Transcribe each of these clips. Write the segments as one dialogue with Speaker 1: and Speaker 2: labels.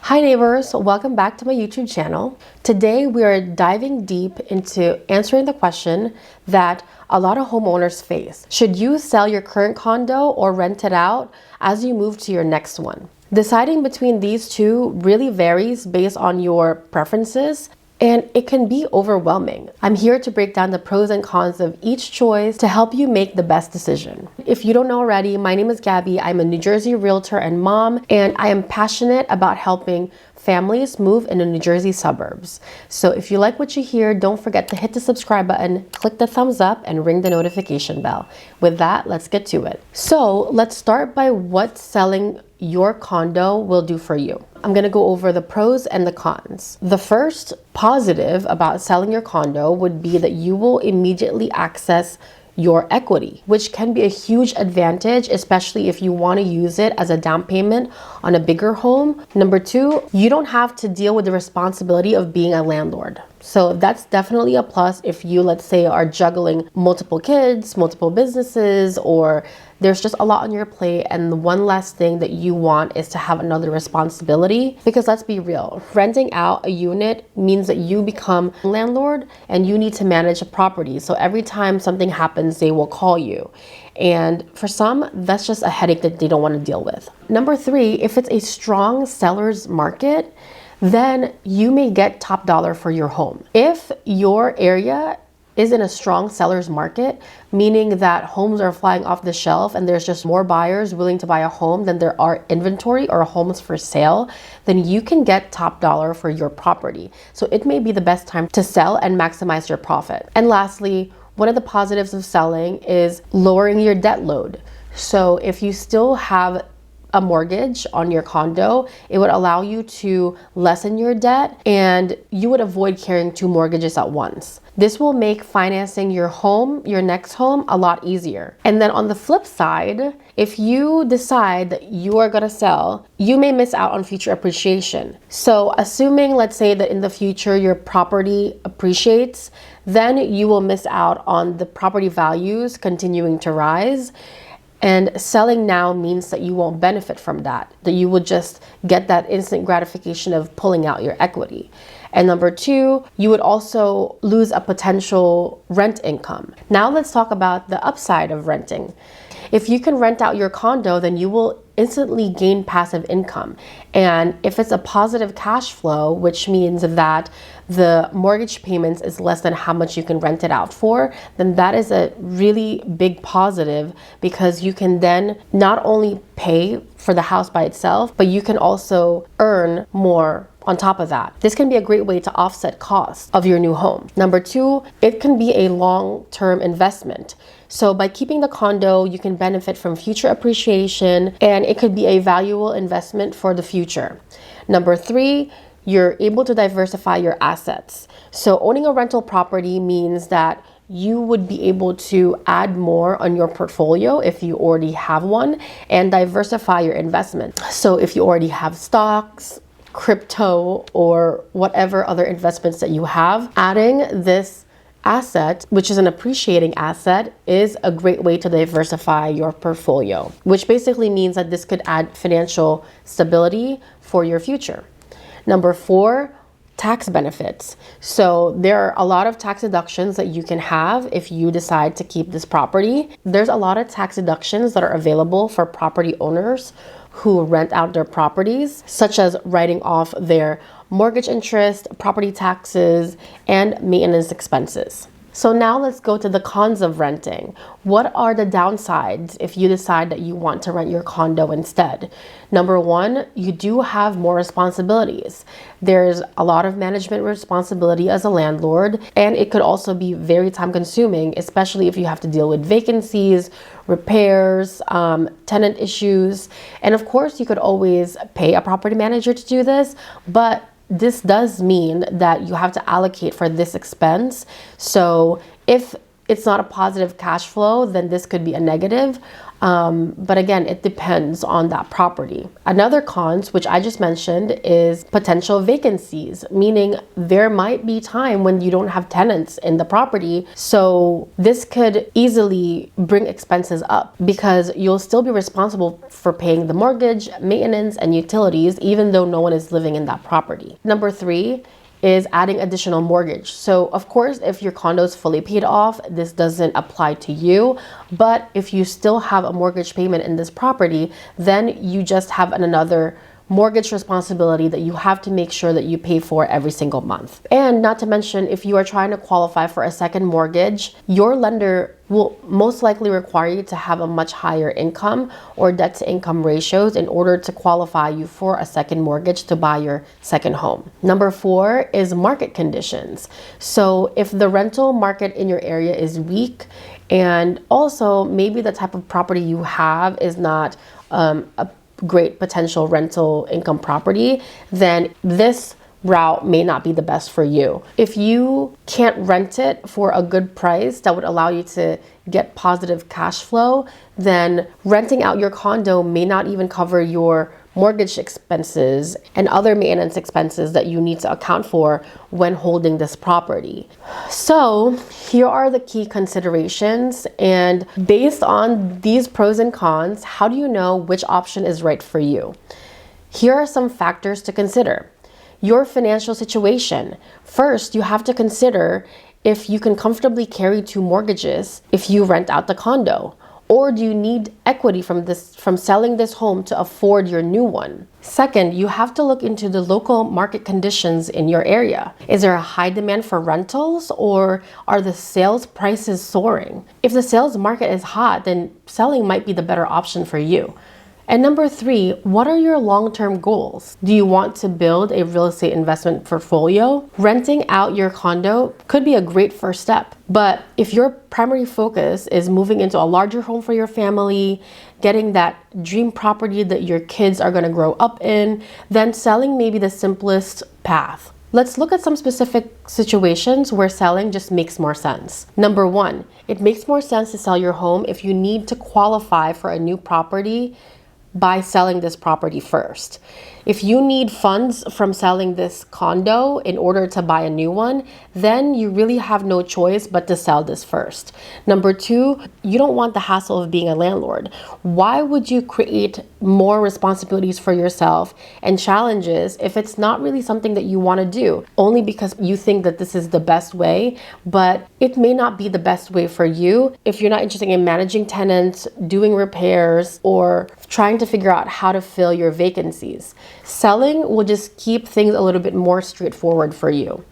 Speaker 1: Hi neighbors, welcome back to my YouTube channel. Today we are diving deep into answering the question that a lot of homeowners face. Should you sell your current condo or rent it out as you move to your next one? Deciding between these two really varies based on your preferences, and it can be overwhelming. I'm here to break down the pros and cons of each choice to help you make the best decision. If you don't know already, my name is Gabby. I'm a New Jersey realtor and mom, and I am passionate about helping families move in the New Jersey suburbs. So if you like what you hear, don't forget to hit the subscribe button, click the thumbs up, and ring the notification bell. With that, let's get to it. So let's start by what selling your condo will do for you. I'm gonna go over the pros and the cons. The first positive about selling your condo would be that you will immediately access your equity, which can be a huge advantage, especially if you want to use it as a down payment on a bigger home. Number two, you don't have to deal with the responsibility of being a landlord. So that's definitely a plus if you, let's say, are juggling multiple kids, multiple businesses, or there's just a lot on your plate and the one last thing that you want is to have another responsibility. Because let's be real, renting out a unit means that you become a landlord and you need to manage a property. So every time something happens, they will call you. And for some, that's just a headache that they don't want to deal with. Number three, if it's a strong seller's market, then you may get top dollar for your home. If your area is in a strong seller's market, meaning that homes are flying off the shelf and there's just more buyers willing to buy a home than there are inventory or homes for sale, then you can get top dollar for your property. So it may be the best time to sell and maximize your profit. And lastly, one of the positives of selling is lowering your debt load. So if you still have a mortgage on your condo, it would allow you to lessen your debt and you would avoid carrying two mortgages at once. This will make financing your home, your next home, a lot easier. And then on the flip side, if you decide that you are gonna sell, you may miss out on future appreciation. So assuming, let's say that in the future your property appreciates, then you will miss out on the property values continuing to rise. And selling now means that you won't benefit from that you will just get that instant gratification of pulling out your equity. And number two, you would also lose a potential rent income. Now let's talk about the upside of renting. If you can rent out your condo, then you will instantly gain passive income. And if it's a positive cash flow, which means that the mortgage payments is less than how much you can rent it out for, then that is a really big positive because you can then not only pay for the house by itself, but you can also earn more on top of that. This can be a great way to offset costs of your new home. Number two, it can be a long-term investment. So by keeping the condo, you can benefit from future appreciation and it could be a valuable investment for the future. Number three, you're able to diversify your assets. So owning a rental property means that you would be able to add more on your portfolio if you already have one and diversify your investment. So if you already have stocks, crypto, or whatever other investments that you have, adding this asset, which is an appreciating asset, is a great way to diversify your portfolio, which basically means that this could add financial stability for your future. Number four, tax benefits. So there are a lot of tax deductions that you can have if you decide to keep this property. There's a lot of tax deductions that are available for property owners who rent out their properties, such as writing off their mortgage interest, property taxes, and maintenance expenses. So now let's go to the cons of renting. What are the downsides if you decide that you want to rent your condo instead? Number one, you do have more responsibilities. There's a lot of management responsibility as a landlord, and it could also be very time consuming, especially if you have to deal with vacancies, repairs, tenant issues. And of course, you could always pay a property manager to do this, but this does mean that you have to allocate for this expense. So if it's not a positive cash flow, then this could be a negative. But again, it depends on that property. Another cons, which I just mentioned, is potential vacancies, meaning there might be time when you don't have tenants in the property. So this could easily bring expenses up because you'll still be responsible for paying the mortgage, maintenance, and utilities, even though no one is living in that property. Number 3 is adding additional mortgage. So of course, if your condo is fully paid off, this doesn't apply to you. But if you still have a mortgage payment in this property, then you just have another mortgage responsibility that you have to make sure that you pay for every single month. And not to mention, if you are trying to qualify for a second mortgage, your lender will most likely require you to have a much higher income or debt to income ratios in order to qualify you for a second mortgage to buy your second home. Number 4 is market conditions. So if the rental market in your area is weak, and also maybe the type of property you have is not a great potential rental income property, then this route may not be the best for you. If you can't rent it for a good price that would allow you to get positive cash flow, then renting out your condo may not even cover your mortgage expenses and other maintenance expenses that you need to account for when holding this property. So here are the key considerations, and based on these pros and cons, how do you know which option is right for you? Here are some factors to consider. Your financial situation. First, you have to consider if you can comfortably carry 2 mortgages if you rent out the condo. Or do you need equity from selling this home to afford your new one? Second, you have to look into the local market conditions in your area. Is there a high demand for rentals, or are the sales prices soaring? If the sales market is hot, then selling might be the better option for you. And number 3, what are your long-term goals? Do you want to build a real estate investment portfolio? Renting out your condo could be a great first step. But if your primary focus is moving into a larger home for your family, getting that dream property that your kids are going to grow up in, then selling may be the simplest path. Let's look at some specific situations where selling just makes more sense. Number 1, it makes more sense to sell your home if you need to qualify for a new property by selling this property first. If you need funds from selling this condo in order to buy a new one, then you really have no choice but to sell this first. Number 2, you don't want the hassle of being a landlord. Why would you create more responsibilities for yourself and challenges if it's not really something that you want to do, only because you think that this is the best way, but it may not be the best way for you if you're not interested in managing tenants, doing repairs, or trying to figure out how to fill your vacancies. Selling will just keep things a little bit more straightforward for you.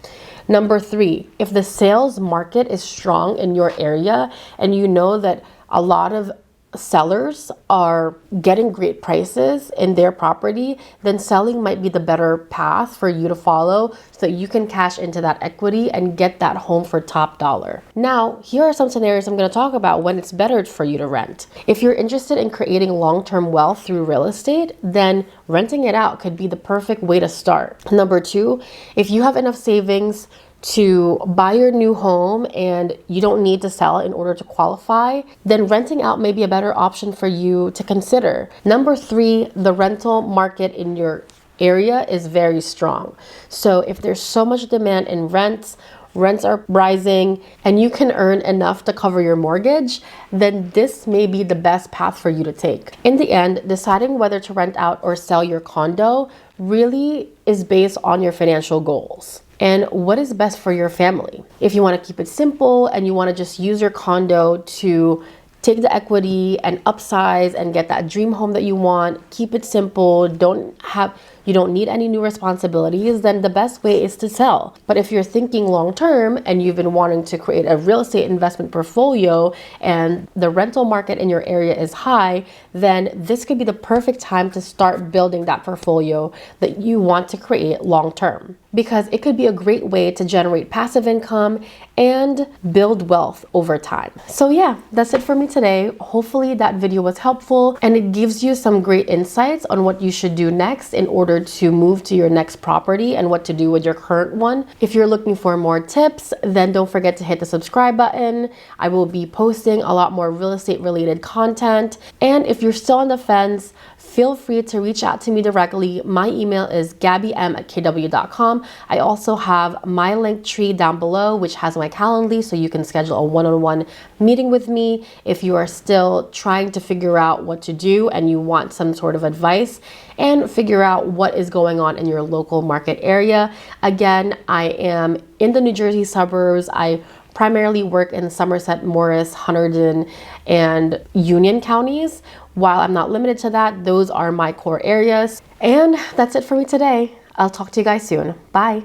Speaker 1: Number 3, if the sales market is strong in your area and you know that a lot of sellers are getting great prices in their property, then selling might be the better path for you to follow so that you can cash into that equity and get that home for top dollar. Now, here are some scenarios I'm going to talk about when it's better for you to rent. If you're interested in creating long-term wealth through real estate, then renting it out could be the perfect way to start. Number 2, if you have enough savings to buy your new home and you don't need to sell in order to qualify, then renting out may be a better option for you to consider. Number 3, the rental market in your area is very strong. So if there's so much demand in rents are rising, and you can earn enough to cover your mortgage, then this may be the best path for you to take. In the end, deciding whether to rent out or sell your condo really is based on your financial goals and what is best for your family. If you want to keep it simple and you want to just use your condo to take the equity and upsize and get that dream home that you want, keep it simple, you don't need any new responsibilities, then the best way is to sell. But if you're thinking long term and you've been wanting to create a real estate investment portfolio and the rental market in your area is high, then this could be the perfect time to start building that portfolio that you want to create long term, because it could be a great way to generate passive income and build wealth over time. So yeah, that's it for me today. Hopefully that video was helpful and it gives you some great insights on what you should do next in order order to move to your next property and what to do with your current one. If you're looking for more tips, then don't forget to hit the subscribe button. I will be posting a lot more real estate related content. And if you're still on the fence, feel free to reach out to me directly. My email is gabbym@kw.com. I also have my link tree down below, which has my Calendly, so you can schedule a one-on-one meeting with me if you are still trying to figure out what to do and you want some sort of advice and figure out what is going on in your local market area. Again, I am in the New Jersey suburbs. I primarily work in Somerset, Morris, Hunterdon, and Union counties. While I'm not limited to that, those are my core areas. And that's it for me today. I'll talk to you guys soon. Bye.